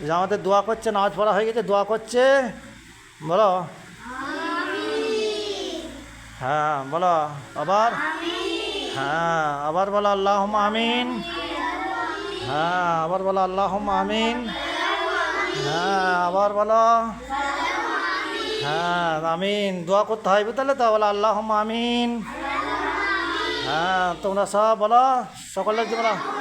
আমাদের দোয়া করছে, নামাজ পড়া হয়ে গেছে, দোয়া করছে, বলো। হ্যাঁ বলো আবার। হ্যাঁ আবার বলো আল্লাহুম্মা আমিন। হ্যাঁ আবার বলো আল্লাহুম্মা আমিন। হ্যাঁ আবার বলো। হ্যাঁ আমিন, দোয়া করতে হয় বুঝলে তো, বলো আল্লাহুম্মা আমিন। হ্যাঁ তোমরা সব বলো, সকলের বলো।